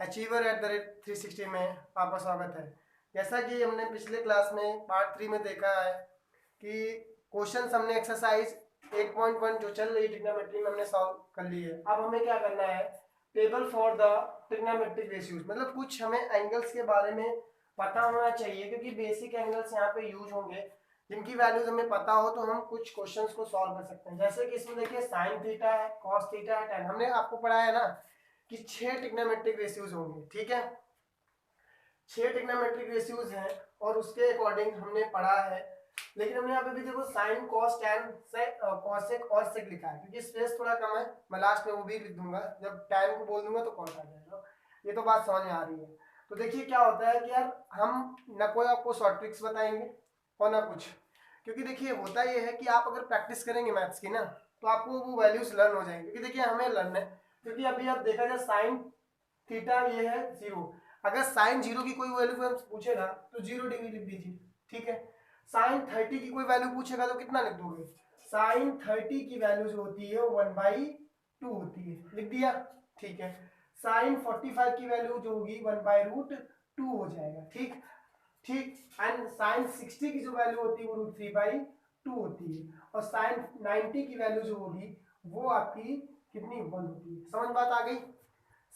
Achiever@360 में आपका स्वागत है। जैसा कि हमने पिछले क्लास में पार्ट 3 में देखा है कि क्वेश्चन हमने एक्सरसाइज 8.1 जो चल रही ट्रिग्नोमेट्री में हमने सॉल्व कर ली है। अब हमें क्या करना है, table for the trigonometric ratios, मतलब कुछ हमें एंगल्स के बारे में पता होना चाहिए क्योंकि बेसिक एंगल्स यहाँ पे यूज होंगे जिनकी वैल्यूज हमें पता हो तो हम कुछ क्वेश्चंस को सॉल्व कर सकते हैं। जैसे कि इसमें देखिए साइन थीटा है, कॉस थीटा है, tan। हमने आपको पढ़ाया है ना कि 6 ट्रिग्नोमेट्रिक रेशियोज होंगे, ठीक है। 6 ट्रिग्नोमेट्रिक रेशियोज हैं और उसके अकॉर्डिंग हमने पढ़ा है। लेकिन हमने यहाँ पे भी देखो साइन कॉस टैन से कॉसेक और सेक लिखा है क्योंकि स्पेस थोड़ा कम है। मैं लास्ट में वो भी लिख दूंगा, जब टैन को बोल दूंगा तो कॉस आ जाएगा। ये तो बात समझ में आ रही है। तो देखिए क्या होता है कि यार हम न कोई आपको शॉर्ट ट्रिक्स बताएंगे और ना कुछ, क्योंकि देखिए होता ये है कि आप अगर प्रैक्टिस करेंगे मैथ्स की ना तो आपको वो वैल्यूज लर्न हो जाएंगे। क्योंकि देखिए हमें लर्न है, क्योंकि अभी आप देखा जाए साइन थीटा ये है 0। अगर साइन 0 की कोई वैल्यू पूछेगा तो 0 डिग्री लिख दीजिए, ठीक है। साइन 30 की कोई वैल्यू पूछेगा तो कितना लिख दोगे? साइन 30 की वैल्यू जो होती है 1/2 होती है, लिख दिया, ठीक है। साइन 45 की वैल्यू जो होगी 1/√2 हो जाएगा, ठीक ठीक। एंड साइन 60 की जो वैल्यू होती है वो √3/2 होती है। और साइन 90 की वैल्यू जो होगी वो आपकी कितनी 1 होती है। समझ बात आ गई?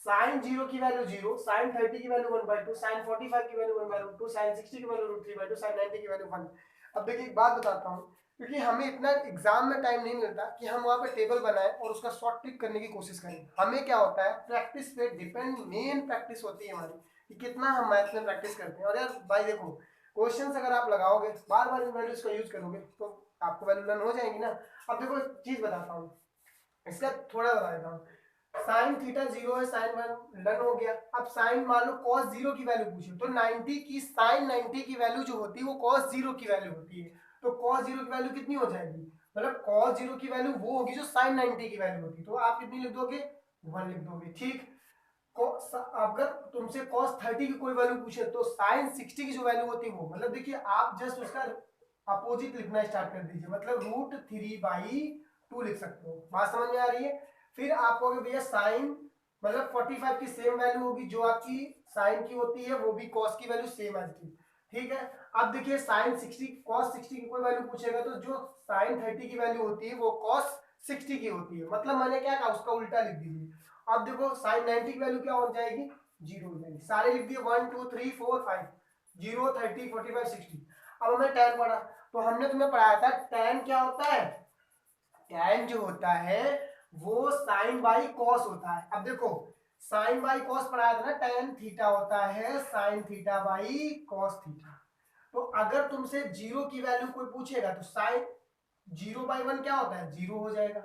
साइन 0 की वैल्यू 0, साइन 30 की वैल्यू 1/2, साइन 45 की वैल्यू 1/√2, साइन 60 की वैल्यू √3/2, साइन 90 की वैल्यू 1। अब देखिए एक बात बताता हूँ, क्योंकि हमें इतना एग्जाम में टाइम नहीं मिलता कि हम वहाँ पे टेबल बनाएं और उसका शॉर्ट ट्रिक करने की कोशिश करें। हमें क्या होता है, प्रैक्टिस पे डिपेंड, मेन प्रैक्टिस होती है हमारी कि कितना हम मैथ में प्रैक्टिस करते हैं। और यार भाई देखो, क्वेश्चंस अगर आप लगाओगे बार बार इन वैल्यूज का यूज करोगे तो आपको वैल्यू लर्न हो जाएंगी ना। अब देखो एक चीज बताता हूँ, इसका थोड़ा बता देता हूँ। साइन थीटा 0 है, साइन 1 डन हो गया। अब साइन मान लो कॉस 0 की वैल्यू पूछे तो 90 की साइन 90 की वैल्यू जो होती है वो कॉस 0 की वैल्यू होती है। तो कॉस 0 की वैल्यू कितनी हो जाएगी, मतलब कॉस 0 की वैल्यू वो होगी जो साइन 90 की वैल्यू होती है। तो आप कितनी लिख दोगे? 1 लिख दोगे, ठीक। अगर तुमसे cos 30 की कोई वैल्यू पूछे तो sin 60 की जो वैल्यू होती है वो, मतलब देखिए आप जस्ट उसका अपोजिट लिखना स्टार्ट कर दीजिए, मतलब √3/2 लिख सकते हो। बात समझ में आ रही है? फिर आपको भैया साइन मतलब 45 की सेम वैल्यू होगी जो आपकी साइन की होती है, वो भी कॉस की वैल्यू सेम है, ठीक है। अब देखिए साइन 60 कॉस 60 की कोई वैल्यू पूछेगा तो जो साइन 30 की वैल्यू होती है वो कॉस 60 की होती है, मतलब मैंने क्या कहा उसका उल्टा लिख दीजिए। अब देखो साइन 90 की वैल्यू क्या हो जाएगी? 0 हो जाएगी। सारे लिख दिए 1 2 3 4 5, 0 30 45 60। अब हमें tan पढ़ा, तो हमने तुम्हें पढ़ाया था tan क्या होता है। tan जो होता है वो साइन बाई कॉस होता है। अब देखो साइन बाई कॉस पढ़ाया था ना, tan थीटा होता है sine theta by cos theta. तो अगर तुमसे 0 की वैल्यू कोई पूछेगा तो साइन 0/1 क्या होता है? 0 हो जाएगा,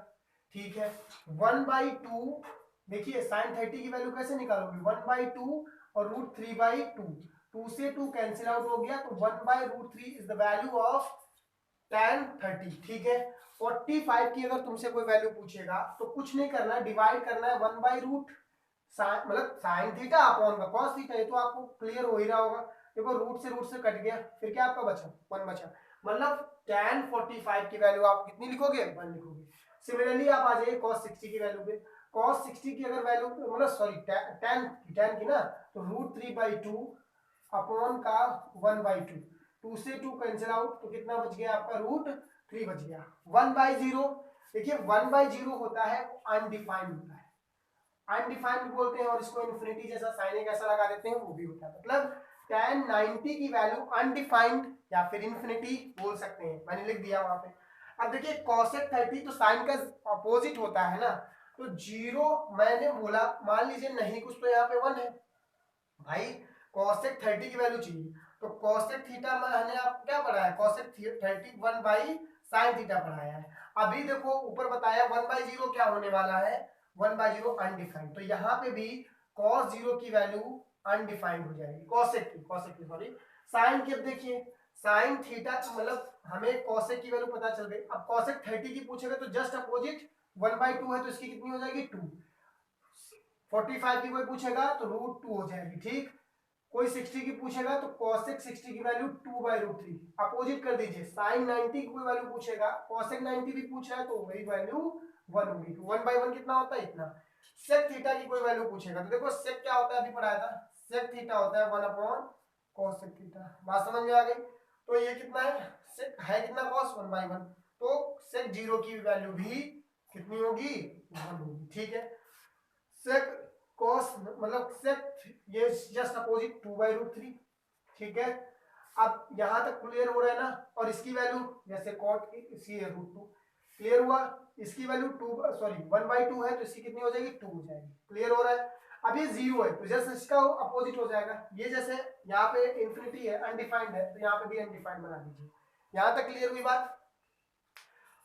ठीक है। 1/2, देखिए साइन 30 की वैल्यू कैसे निकालोगे? 1/2 और √3/2, 2 से 2 कैंसिल आउट हो गया तो 1/√3 is the value of tan 30, ठीक है। 45 की अगर तुमसे कोई वैल्यू पूछेगा तो कुछ नहीं करना है, डिवाइड करना है 1/√, मतलब साइन थीटा अपॉन का कॉस थीटा। ये तो आपको क्लियर हो ही रहा होगा। देखो रूट से कट गया, फिर क्या आपका बचा? 1 बचा, मतलब tan 45 की वैल्यू आप कितनी लिखोगे? 1 लिखोगे। सिमिलरली आप आ जाइए cos 60 की वैल्यू पे। cos 60 की अगर वैल्यू मतलब सॉरी tan की ना, तो √3/2 अपॉन का 1/2, 2 से 2 कैंसिल आउट तो कितना बच गया आपका? √3 बच गया। 1/0, देखिए 1/0 होता है अनडिफाइंड होता है, अनडिफाइंड बोलते हैं, और इसको इन्फिनिटी जैसा साइन एक ऐसा लगा देते हैं वो भी होता है। मतलब tan 90 की वैल्यू अनडिफाइंड या फिर इन्फिनिटी बोल सकते हैं, मैंने लिख दिया वहां पे। अब देखिए cosec 30 तो साइन का अपोजिट होता है ना, तो 0 मैंने बोला, मान लीजिए नहीं कुछ तो यहाँ पे 1 है भाई, cosec 30 की वैल्यू चाहिए। तो cosec थीटा मैंने आपको क्या पढ़ाया? cosec 30 1/sin थीटा पढ़ाया है। अभी देखो ऊपर बताया 1/0 क्या होने वाला है? 1/0 अनडिफाइंड। तो यहाँ पे भी cos 0 की वैल्यू अनडिफाइंड हो जाएगी, cosec की सॉरी। साइन की अब देखिए साइन थीटा मतलब हमें cosec की वैल्यू पता चल गई। अब cosec 30 की पूछेगा तो जस्ट अपोजिट 1/2 है तो इसकी कितनी हो जाएगी? 2। 45 की कोई पूछेगा तो √2 हो जाएगी, ठीक। कोई 60 की पूछेगा तो cosec 60 की वैल्यू 2/√3, अपोजिट कर दीजिए। sin 90 की कोई वैल्यू पूछेगा, cosec 90 भी पूछ रहा है तो वही वैल्यू 1 होगी। तो 1/1 कितना होता है? इतना। सेक थीटा की कोई वैल्यू पूछेगा तो देखो सेक क्या होता है, अभी पढ़ाया था, सेक थीटा होता है 1 अपॉन कॉस सेक थीटा। बात समझ में आ गई? तो ये कितना है, सेक है कितना कॉस 1/1, तो सेक 0 की वैल्यू भी कितनी होगी, 1 होगी। ठीक है, सेक कॉस मतलब सेक ये जस्ट अपोजिट 2/√3। ठीक है, अब यहां तक क्लियर हो रहा है ना, और इसकी वैल्यू जैसे कॉट की इसकी है √2, क्लियर हुआ, इसकी वैल्यू 1/2 है तो इसकी कितनी हो जाएगी, 2 हो जाएगी। क्लियर हो रहा है? अब ये 0 है तो जैसे इसका अपोजिट हो जाएगा, ये जैसे यहाँ पे इंफिनिटी है अनडिफाइंड है तो यहाँ पे भी अनडिफाइंड बना दीजिए। यहां तक क्लियर हुई बात?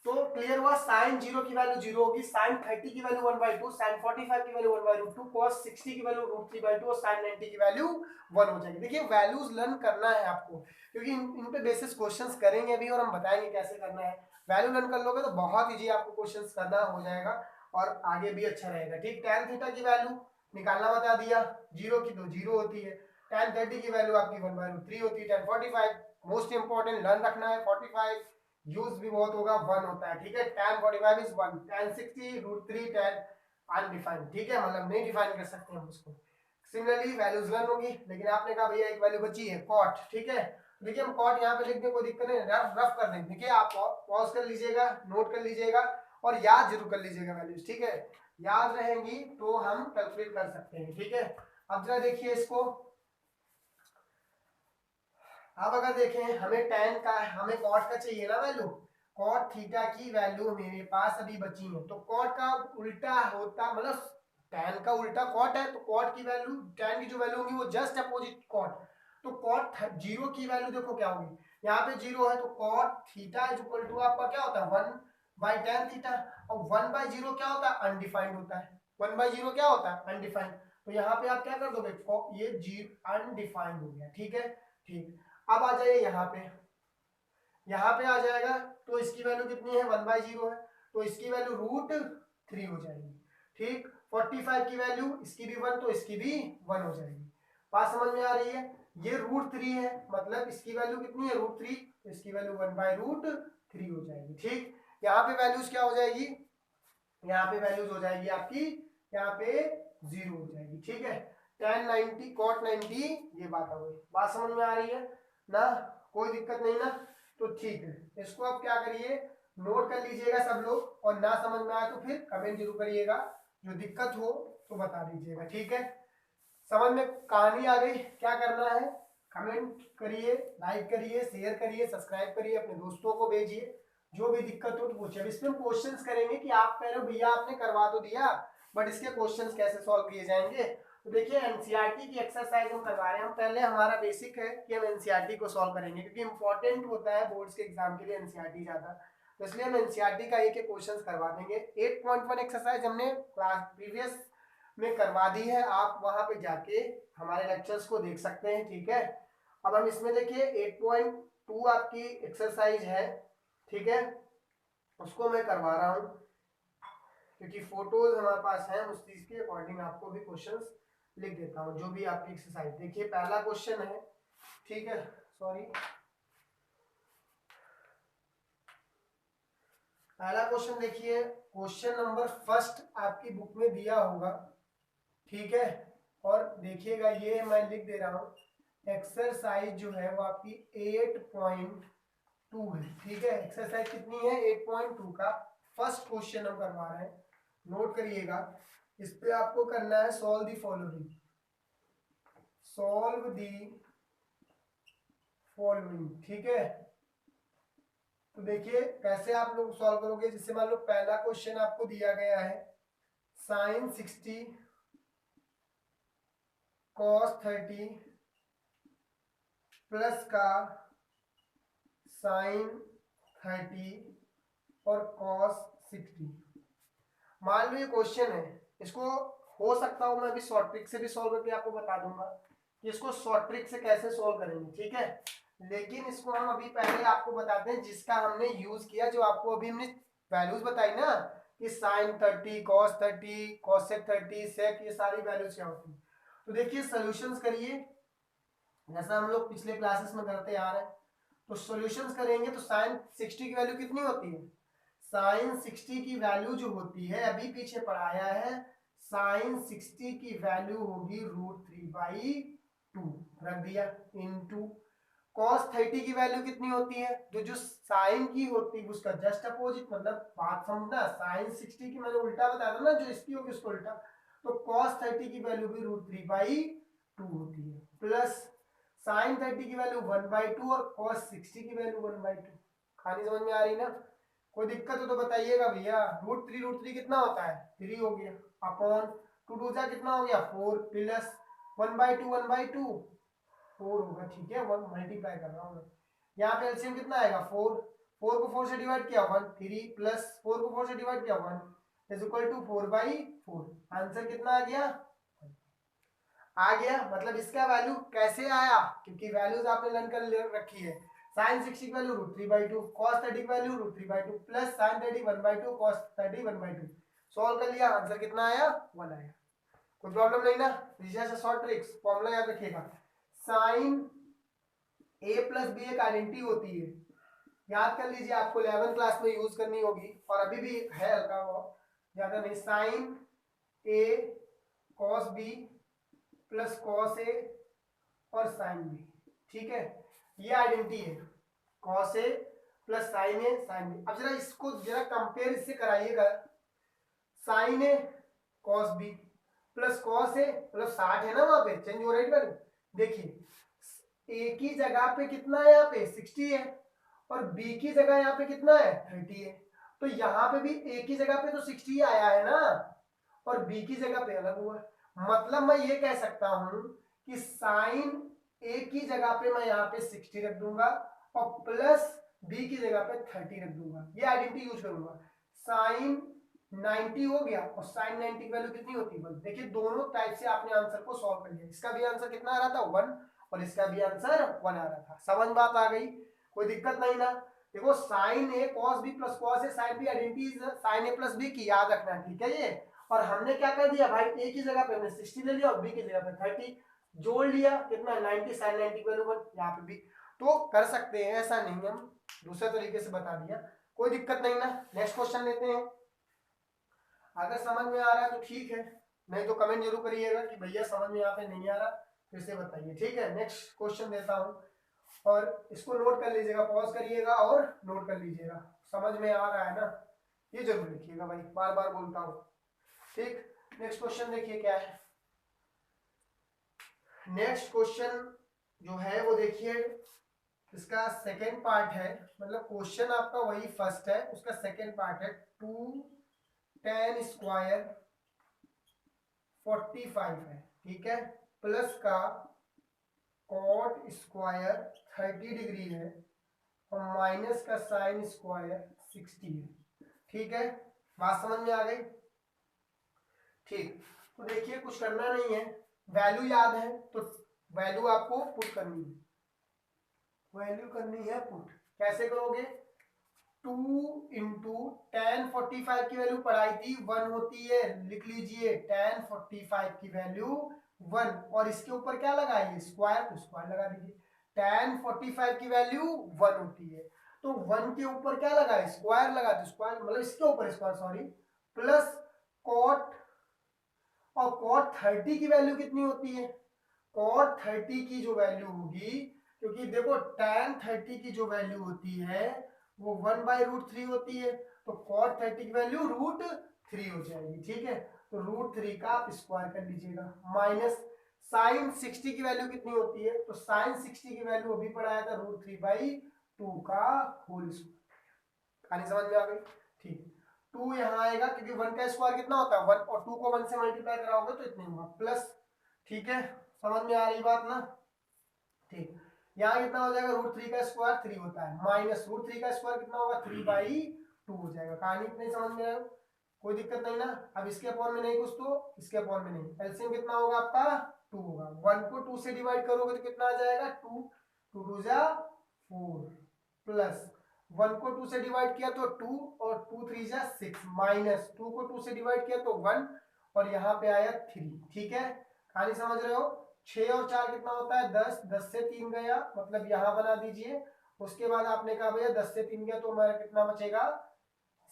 तो क्लियर हुआ, साइन 0 की वैल्यू 0 होगी, साइन 30 की वैल्यू 1/2, साइन 45 की वैल्यू 1/√2, cos 60 की वैल्यू √3/2 और साइन 90 की वैल्यू 1 हो जाएगी। देखिए वैल्यूज लर्न करना है आपको, क्योंकि इन पे बेसिस क्वेश्चंस करेंगे अभी और हम बताएंगे कैसे करना है। वैल्यू लर्न कर लोगे तो बहुत इजी आपको क्वेश्चंस करना हो जाएगा और आगे भी अच्छा रहेगा। ठीक, tan थीटा की वैल्यू निकालना बता दिया, 0 की तो 0 होती है, tan 30 की वैल्यू आपकी 1/√3 होती है, tan 45 मोस्ट इंपॉर्टेंट लर्न रखना है, 45 यूज भी बहुत होगा, 1 होता है। ठीक है, tan 45 is 1, tan 60 √3 tan undefined. ठीक है, मतलब नहीं डिफाइन कर सकते हम उसको। सिमिलरली वैल्यूज लर्न होगी, लेकिन आपने कहा भैया एक वैल्यू बची है cot। ठीक है, देखिए हम cot यहाँ पे लिख दें, कोई दिक्कत नहीं, रफ कर दें। देखिए आप पॉज कर लीजिएगा, नोट कर लीजिएगा और याद जरूर कर लीजिएगा वैल्यूज। ठीक है, याद रहेंगी तो हम कैलकुलेट कर सकते हैं। ठीक है, अब जरा देखिए इसको, अब अगर देखें हमें tan का, हमें cot का चाहिए ना वैल्यू, cot थीटा की वैल्यू मेरे पास अभी बची है, तो cot का उल्टा होता, मतलब tan का उल्टा cot है तो cot की वैल्यू, tan की जो वैल्यू होगी वो जस्ट अपोजिट cot, तो cot 0 की वैल्यू देखो क्या होगी, यहाँ पे 0 है तो cot theta is equal to आपका क्या होता है 1/tan थीटा, और 1/0 क्या होता है, अनडिफाइंड होता है। 1/0 क्या होता है, अनडिफाइंड, तो यहाँ पे आप क्या कर दोगे, ये जीरो अनडिफाइंड हो गया। ठीक है, ठीक, अब आ जाइए यहाँ पे आ जाएगा, तो इसकी वैल्यू कितनी है, 1/0 है तो इसकी वैल्यू √3 हो जाएगी। ठीक, 45 की वैल्यू इसकी भी 1 तो इसकी भी 1 हो जाएगी। बात समझ में आ रही है? ये √3 है, मतलब इसकी वैल्यू कितनी है, √3, तो इसकी वैल्यू 1/√3 हो जाएगी। ठीक, यहाँ पे वैल्यूज क्या हो जाएगी, यहाँ पे वैल्यूज हो जाएगी आपकी, यहाँ पे 0 हो जाएगी। ठीक है, tan 90 cot 90, ये बात हो गई। बात समझ में आ रही है ना, कोई दिक्कत नहीं ना? तो ठीक है, इसको आप क्या करिए, नोट कर लीजिएगा सब लोग, और ना समझ में आए तो फिर कमेंट जरूर करिएगा, जो दिक्कत हो तो बता दीजिएगा। ठीक है, समझ में कहानी आ गई? क्या करना है, कमेंट करिए, लाइक करिए, शेयर करिए, सब्सक्राइब करिए, अपने दोस्तों को भेजिए, जो भी दिक्कत हो तो पूछिए। इसमें हम क्वेश्चंस करेंगे कि आप कह रहे हो भैया आपने करवा तो दिया बट इसके क्वेश्चंस कैसे सॉल्व किए जाएंगे। तो देखिए एनसीईआरटी की एक्सरसाइज हम करवा रहे हैं, हम पहले हमारा बेसिक है कि हम एनसीईआरटी को सॉल्व करेंगे, क्योंकि इंपॉर्टेंट होता है बोर्ड्स के एग्जाम के लिए एनसीईआरटी ज्यादा, तो इसलिए हम एनसीईआरटी का एक एक क्वेश्चन करवा देंगे। 8.1 एक्सरसाइज हमने क्लास प्रीवियस में करवा दी है, आप वहां पे जाके हमारे लेक्चर्स को देख सकते हैं। ठीक है, अब हम इसमें देखिए 8.2 आपकी एक्सरसाइज है, ठीक है, उसको मैं करवा रहा हूं, क्योंकि फोटोज हमारे पास हैं, उस चीज के अकॉर्डिंग आपको भी क्वेश्चंस लिख देता हूं, जो भी आपकी एक्सरसाइज। देखिए पहला क्वेश्चन है, ठीक है, सॉरी, पहला क्वेश्चन देखिए, क्वेश्चन नंबर फर्स्ट आपकी बुक में दिया होगा। ठीक है, और देखिएगा ये मैं लिख दे रहा हूँ, एक्सरसाइज जो है वो आपकी 8.2 है। ठीक है, एक्सरसाइज कितनी है, 8.2 का फर्स्ट क्वेश्चन हम करवा रहे हैं, नोट करिएगा। इस पे आपको करना है solve the following, solve the following. ठीक है, तो देखिए कैसे आप लोग सॉल्व करोगे, जैसे मान लो पहला क्वेश्चन आपको दिया गया है, साइन 60 cos 30 प्लस का साइन 30 और cos 60। मान लो ये क्वेश्चन है, इसको हो सकता हो मैं अभी शॉर्ट ट्रिक से भी सॉल्व करके आपको बता दूंगा कि इसको शॉर्ट ट्रिक से कैसे सॉल्व करेंगे। ठीक है, लेकिन इसको हम अभी पहले आपको बताते हैं जिसका हमने यूज किया, जो आपको अभी हमने वैल्यूज बताई ना कि साइन 30 cos 30 cosec 30 sec, ये सारी वैल्यूज क्या होती है। तो देखिए सॉल्यूशंस करिए, जैसा हम लोग पिछले क्लासेस में करते आ रहे हैं, तो सॉल्यूशंस करेंगे तो साइन 60 की वैल्यू कितनी होती है, साइन 60 की वैल्यू जो होती है, अभी पीछे पढ़ाया है, साइन 60 की वैल्यू होगी √3/2 रख दिया, इनटू कॉस 30 की वैल्यू कितनी होती है, जो साइन की होती है उसका जस्ट अपोजिट, मतलब बात समझना, साइन 60 की मैंने उल्टा बताया था ना, जो इसकी होगी उसको उल्टा, तो कॉस 30 की वैल्यू भी √3/2 होती है, प्लस साइन 30 की वैल्यू 1/2 और कॉस 60 की वैल्यू 1/2। कहानी समझ में आ रही ना? कोई दिक्कत हो तो बताइएगा भैया। √3 कितना होता है, 3 हो गया, अपॉन 2 जा कितना हो गया 4, प्लस 1/2 1/2 4 होगा, ठीक है, 1 मल्टीप्लाई कर रहा हूँ मैं। यहाँ पे एलसीएम कितना आएगा 4, 4 को 4 से डिवाइड किया 1, 3 प्लस 4 को 4 से डिवाइड किया 1 इज इक्वल टू 4/4। आंसर कितना आ गया, आ गया। मतलब इसका वैल्यू कैसे आया, क्योंकि वैल्यूज आपने लर्न कर रखी है। साइन 60 की वैल्यू √3/2, cos 30 की value √3/2 plus sign 30 1/2 cos 30 1/2। Solve कर लिया, आंसर कितना आया 1 आया। कोई प्रॉब्लम नहीं ना? जैसे शॉर्ट ट्रिक्स फॉर्मूला याद रखिएगा, साइन a प्लस बी एक आइडेंटिटी होती है, याद कर लीजिए, आपको 11th क्लास में यूज करनी होगी और अभी भी है हल्का बहुत, ज्यादा नहीं। Sine a cos b plus cos a और साइन बी, ठीक है, ये आइडेंटिटी है, cos a plus sine A sine B. अब जरा इसको जरा कंपेयर इससे कराइएगा, sine A cos b plus cos a, मतलब 60 है ना, वहां पे चेंज हो रही है। देखिए a की जगह पे कितना है, यहाँ पे 60 है, और b की जगह यहाँ पे कितना है 30 है, तो यहाँ पे भी a की जगह पे तो 60 आया है ना, और b की जगह पे अलग हुआ है। मतलब मैं ये कह सकता हूं कि साइन a की जगह पे मैं यहाँ पे 60 रख दूंगा और प्लस b की जगह पे 30 रख दूंगा, ये आइडेंटिटी यूज करूंगा। साइन 90 हो गया और साइन 90 की वैल्यू कितनी होती है 1। देखिए दोनों टाइप से आपने आंसर को सॉल्व कर लिया, इसका भी आंसर कितना आ रहा था 1 और इसका भी आंसर 1 आ रहा था। समझ बात आ गई, कोई दिक्कत नहीं ना? देखो sign A cos B plus cos A sine B identity sign A plus B की, याद रखना, ठीक है ये। और हमने क्या कर दिया भाई, ए की जगह पे हमने 60 ले लिया और बी की जगह पे 30 जोड़ लिया, कितना 90, साइन 90 की वैल्यू 1, यहाँ पे भी तो कर सकते हैं, ऐसा नहीं, हम दूसरे तरीके से बता दिया, कोई दिक्कत नहीं ना। नेक्स्ट क्वेश्चन लेते हैं, अगर समझ में आ रहा है तो ठीक है, नहीं तो कमेंट जरूर करिएगा कि भैया समझ में यहाँ पे नहीं आ रहा, फिर से बताइए, ठीक है। नेक्स्ट क्वेश्चन देता हूँ और इसको नोट कर लीजिएगा, पॉज करिएगा और नोट कर लीजिएगा, समझ में आ रहा है ना, ये जरूर लिखिएगा भाई, बार बार बोलता हूँ, ठीक। नेक्स्ट क्वेश्चन देखिए क्या है। नेक्स्ट क्वेश्चन जो है वो देखिए, इसका सेकेंड पार्ट है, मतलब क्वेश्चन आपका वही फर्स्ट है, उसका सेकेंड पार्ट है, 2 tan स्क्वायर 45 है, ठीक है, प्लस का कॉट स्क्वायर 30 डिग्री है और माइनस का साइन स्क्वायर 60 है, ठीक है, बात समझ में आ गई, ठीक। तो देखिए कुछ करना नहीं है, वैल्यू याद है तो वैल्यू आपको पुट करनी है, वैल्यू करनी है पुट, कैसे करोगे, 2 इंटू tan 45 की वैल्यू पढ़ाई थी 1 होती है, लिख लीजिए tan 45 की वैल्यू 1 और इसके ऊपर क्या लगाइए स्क्वायर, तो स्क्वायर लगा दीजिए। tan 45 की वैल्यू 1 होती है तो 1 के ऊपर क्या लगाए स्क्वायर लगा दो, स्क्वायर मतलब इसके ऊपर स्क्वायर सॉरी, प्लस कॉट, और कॉट 30 की वैल्यू कितनी होती है, कॉट 30 की जो वैल्यू होगी, क्योंकि देखो tan 30 की जो वैल्यू होती है वो 1/√3 होती है, तो cot 30 की वैल्यू √3 हो जाएगी, ठीक है, तो √3 का आप स्क्वायर कर लीजिएगा, माइनस साइन 60 की वैल्यू कितनी होती है, तो साइन 60 की वैल्यू अभी पढ़ाया था √3/2 का होल स्क्वायर, कहानी समझ में आ गई, ठीक। 2 यहाँ आएगा क्योंकि 1 का स्क्वायर कितना होता है 1 और 2 को 1 से मल्टीप्लाई कराओगे तो इतने होगा प्लस, ठीक है, समझ में आ रही बात ना, ठीक। यहाँ कितना हो जाएगा √3 का स्क्वायर 3 होता है, माइनस √3 का स्क्वायर कितना होगा 3/2 हो जाएगा, कहानी इतनी समझ में आए, कोई दिक्कत नहीं ना। अब इसके अपॉन में नहीं कुछ तो इसके अपॉन में नहीं, एलसीएम कितना होगा आपका 2 होगा, 1 को 2 से डिवाइड करोगे तो कितना आ जाएगा 2, 2 2 जा 4 प्लस 1 को 2 से डिवाइड किया तो 2 और 2 3 जा 6 माइनस 2 को 2 से डिवाइड किया तो 1 और यहाँ पे आया 3, ठीक है, कहानी समझ रहे हो। 6 और 4 कितना होता है 10, 10 से 3 गया मतलब यहाँ बना दीजिए, उसके बाद आपने कहा भैया 10 से 3 गया तो हमारा कितना बचेगा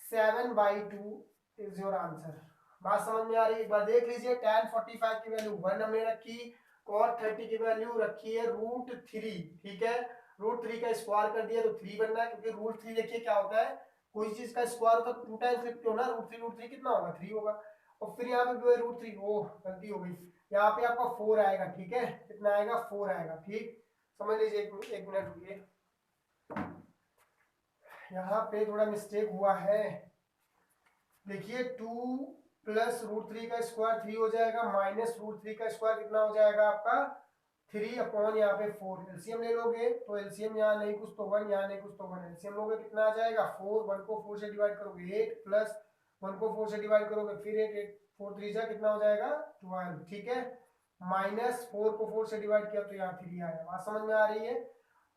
7/2 इज योर आंसर, बात समझ में आ रही है? एक बार देख लीजिए, tan 45 की वैल्यू 1 हमने रखी, cot 30 की वैल्यू रखी है √3, ठीक है। √3 का स्क्वायर कर दिया तो 3 बनना है, क्योंकि √3 देखिए क्या होता है, कोई चीज का स्क्वायर होता है 2 टाइम्स लिखते हो ना, √3 कितना होगा 3 होगा। और फिर यहाँ पे जो है √3, ओह गलती हो गई, यहाँ पे आपका 4 आएगा, ठीक है, कितना आएगा 4 आएगा, ठीक। समझ लीजिए, एक मिनट रुकिए, यहाँ पे थोड़ा मिस्टेक हुआ है। देखिए 2 प्लस √3 का स्क्वायर 3 हो जाएगा, माइनस √3 का स्क्वायर कितना हो जाएगा आपका 3 अपॉन यहाँ पे 4। एलसीएम ले लोगे तो एलसीएम यहाँ नहीं कुछ तो 1, यहाँ नहीं कुछ तो 1, एलसीएम लोगे कितना आ जाएगा 4, 1 को 4 से डिवाइड करोगे 8, प्लस 1 को 4 से डिवाइड करोगे फिर 8, 8 4 3 जा कितना हो जाएगा 12, ठीक है। माइनस 4 को 4 से डिवाइड किया तो यहाँ 3 आया। बात समझ में आ रही है?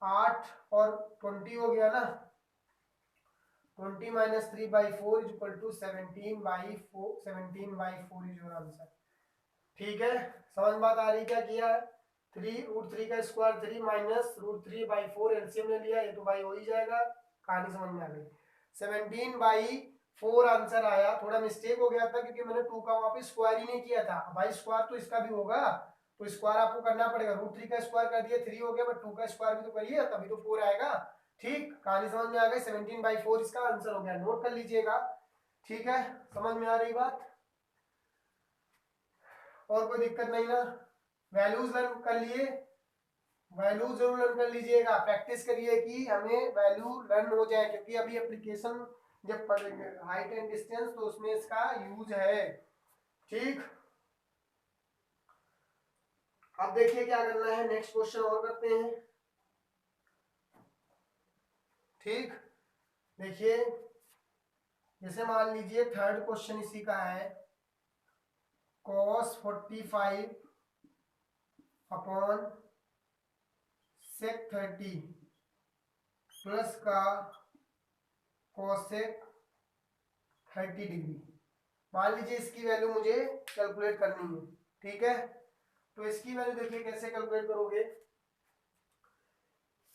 8 और 20 हो गया ना, 20 minus 3/4 is equal to 17/4, 17/4 is your answer, ठीक है। समझ बात आ रही? क्या किया, 3 √3 का स्क्वायर 3 माइनस √3/4 एलसीएम ले लिया, ये तो भाई हो ही जाएगा, कहानी समझ में आ गई। 17/4 आंसर आया। थोड़ा मिस्टेक हो गया था क्योंकि मैंने 2 का वहां पे स्क्वायर ही नहीं किया था, भाई स्क्वायर तो इसका भी होगा, तो स्क्वायर आपको करना पड़ेगा, √3 का स्क्वायर कर दिया 3 हो गया, बट 2 का स्क्वायर भी तो करिए तभी तो 4 आएगा, ठीक। कहानी समझ में आ गई, 17/4 इसका आंसर हो गया, नोट कर लीजिएगा, ठीक है। समझ में आ रही बात? और कोई दिक्कत नहीं ना? वैल्यूज लर्न कर लिए? वैल्यू जरूर लर्न कर लीजिएगा, प्रैक्टिस करिए कि हमें वैल्यू लर्न हो जाए, क्योंकि अभी एप्लीकेशन जब पढ़ेंगे हाइट एंड डिस्टेंस तो उसमें इसका यूज है, ठीक। अब देखिए क्या करना है, नेक्स्ट क्वेश्चन और करते हैं, ठीक। देखिए जैसे मान लीजिए थर्ड क्वेश्चन इसी का है, cos 45 अपॉन sec 30 प्लस का cosec 30 डिग्री। मान लीजिए इसकी वैल्यू मुझे कैलकुलेट करनी है, ठीक है। तो इसकी वैल्यू देखिए कैसे कैलकुलेट करोगे,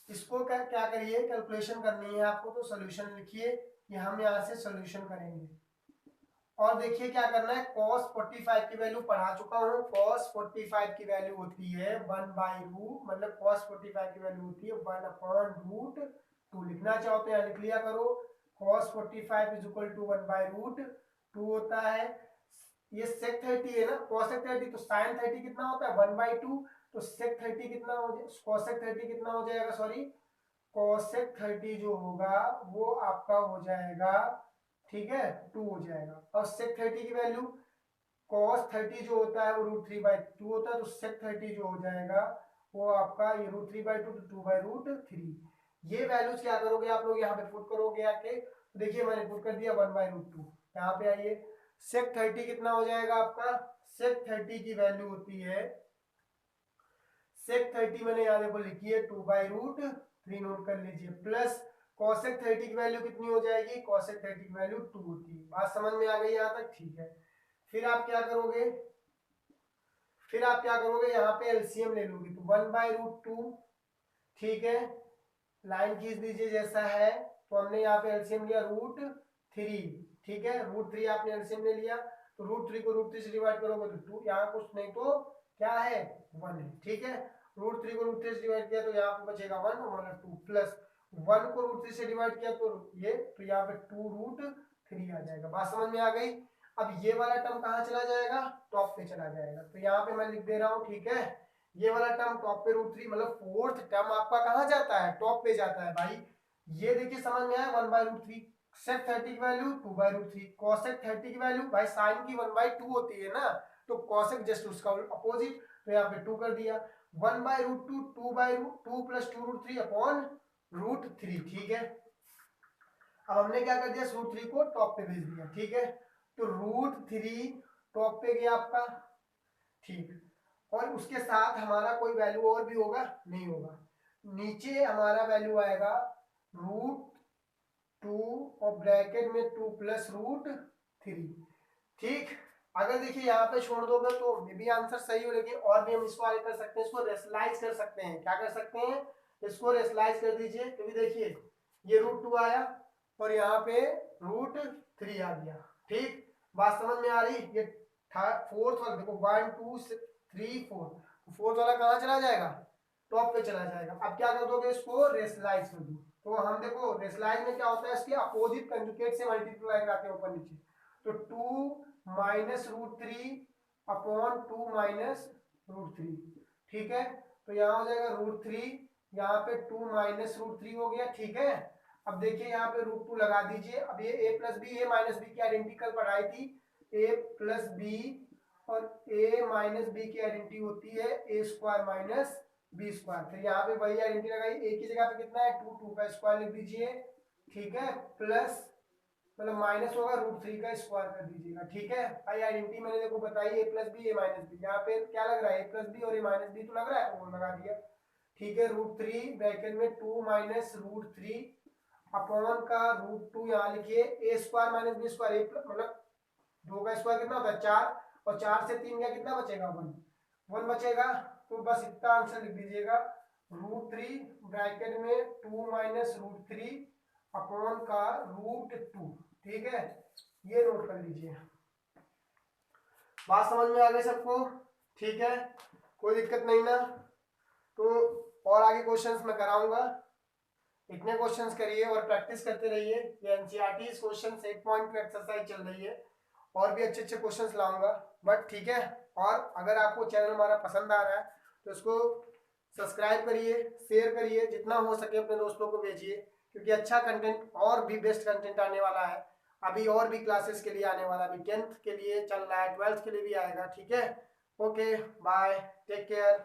इसको क्या क्या करिए, कैलकुलेशन करनी है आपको तो सोल्यूशन लिखिए कि हम यहाँ से सोल्यूशन करेंगे। और देखिए क्या करना है, cos 45 की वैल्यू पढ़ा चुका हूँ, cos 45 की वैल्यू होती है 1/√, मतलब cos 45 की वैल्यू होती है 1/√2। लिखना चाहो तो यहाँ लिख लिया करो, cos 45 इज इक्वल टू 1/√2 होता है। ये sec 30 है ना, cosec 30, तो sin 30 कितना होता है 1/2, तो sec 30 कितना हो जाए, cosec 30 कितना हो जाएगा, सॉरी cosec 30 जो होगा वो आपका हो जाएगा, ठीक है 2 हो जाएगा। और sec 30 की वैल्यू cos 30 जो होता है वो √3/2 होता है, तो sec 30 जो हो जाएगा वो आपका ये √3/2 तो 2/√3। ये वैल्यूज क्या करोगे आप लोग, यहाँ पे पुट करोगे आके, तो देखिए मैंने पुट कर दिया 1/√2। यहाँ पे आइए, sec 30 कितना हो जाएगा आपका, sec 30 की वैल्यू होती है, sec 30 मैंने यहाँ देखो लिखी है 2/√3, नोट कर लीजिए, प्लस cosec 30 की वैल्यू कितनी हो जाएगी, cosec 30 की वैल्यू 2 होती है। बात समझ में आ गई यहाँ तक, ठीक है। फिर आप क्या करोगे, फिर आप क्या करोगे, यहाँ पे एलसीएम ले लोगे तो 1/√2, ठीक है, लाइन खींच दीजिए जैसा है, तो हमने यहाँ पे एलसीएम लिया √3, ठीक है, √3 आपने एलसीएम ले लिया, तो √3 को √3 से डिवाइड करोगे तो 2, यहाँ कुछ नहीं तो क्या है 1 है, ठीक है। √3 को √3 से डिवाइड किया तो यहाँ पे बचेगा 1 और 2, प्लस 1 को √3 से डिवाइड किया तो ये, तो यहाँ पे 2√3 आ जाएगा। बात समझ में आ गई? अब ये वाला टर्म कहाँ चला जाएगा, टॉप पे चला जाएगा, तो यहाँ पे मैं लिख दे रहा हूँ, ठीक है। ये वाला टर्म टॉप पे √3, मतलब फोर्थ टर्म आपका कहाँ जाता है, टॉप पे जाता है भाई। ये देखिए समझ में आया, 1/√3, sec 30 की वैल्यू 2/√3, cosec 30 की वैल्यू भाई साइन की 1/2 होती है ना, तो cosec जस्ट उसका अपोजिट, तो यहाँ पे 2 कर दिया, 1/√2, 2/2 प्लस 2√3 अपॉन √3, ठीक है। अब हमने क्या कर दिया, √3 को टॉप पे भेज दिया, ठीक है, तो √3 टॉप पे गया आपका, ठीक। और उसके साथ हमारा कोई वैल्यू और भी होगा, नहीं होगा, नीचे हमारा वैल्यू आएगा √2 और ब्रैकेट में 2 प्लस √3, ठीक। अगर देखिए यहाँ पे छोड़ दोगे तो मे भी आंसर सही हो, लेकिन और भी हम इसको आगे कर सकते हैं, इसको रेशनलाइज कर सकते हैं। क्या कर सकते हैं, इसको रेशनलाइज कर दीजिए, क्योंकि देखिए ये √2 आया और यहाँ पे √3 आ गया, ठीक। बात समझ में आ रही? ये फोर्थ वाला देखो 1 2 3 4, फोर्थ वाला कहाँ चला जाएगा? टॉप पे चला जाएगा। अब क्या कर दोगे इसको? रेशनलाइज कर दो। तो हम देखो रेशनलाइज में क्या होता है, इसके अपोजिट कंजुगेट से मल्टीप्लाई कराते हैं ऊपर नीचे। तो 2 minus root three upon 2 minus root three, ठीक है। तो यहाँ हो जाएगा रूट थ्री, यहाँ पे 2 माइनस रूट थ्री हो गया, ठीक है। अब देखिए यहाँ पे रूट 2 लगा दीजिए। अब ये ए प्लस बी ए माइनस बी की आइडेंटिकल पढ़ाई थी, ए प्लस बी और ए माइनस बी की आइडेंटिटी होती है ए स्क्वायर माइनस बी स्क्वायर। फिर यहाँ पे वही आइडेंटिटी लगाई, ए की जगह पे कितना है 2, 2 का स्क्वायर लिख दीजिए, ठीक है, प्लस मतलब माइनस होगा रूट थ्री का स्क्वायर कर दीजिएगा, ठीक है। भाई आइडेंटिटी मैंने देखो बताई ए प्लस बी ए माइनस बी, यहाँ पे क्या लग रहा है ए प्लस बी और ए माइनस बी तो लग रहा है, वो लगा दिया, ठीक है। रूट थ्री ब्रैकेट में 2 माइनस रूट थ्री अपॉन का रूट टू यहाँ लिखिए, ए स्क्वायर माइनस बी स्क्वायर, ए मतलब 2 का स्क्वायर कितना होता है 4, और 4 से 3 गया कितना बचेगा 1, 1 बचेगा। तो बस इतना आंसर लिख दीजिएगा, रूट थ्री ब्रैकेट में 2 माइनस रूट थ्री अपॉन का रूट टू, ठीक है। ये नोट कर लीजिए। बात समझ में आ गई सबको? ठीक है, कोई दिक्कत नहीं ना? तो और आगे क्वेश्चंस मैं कराऊंगा, इतने क्वेश्चंस करिए और प्रैक्टिस करते रहिए। ये एनसीईआरटी क्वेश्चन 8.2 एक्सरसाइज चल रही है, और भी अच्छे अच्छे क्वेश्चंस लाऊंगा। बट ठीक है, और अगर आपको चैनल हमारा पसंद आ रहा है तो इसको सब्सक्राइब करिए, शेयर करिए, जितना हो सके अपने दोस्तों को भेजिए, क्योंकि अच्छा कंटेंट और भी बेस्ट कंटेंट आने वाला है। अभी और भी क्लासेस के लिए आने वाला, अभी 10th के लिए चल रहा है, 12th के लिए भी आएगा, ठीक है। Okay bye, take care.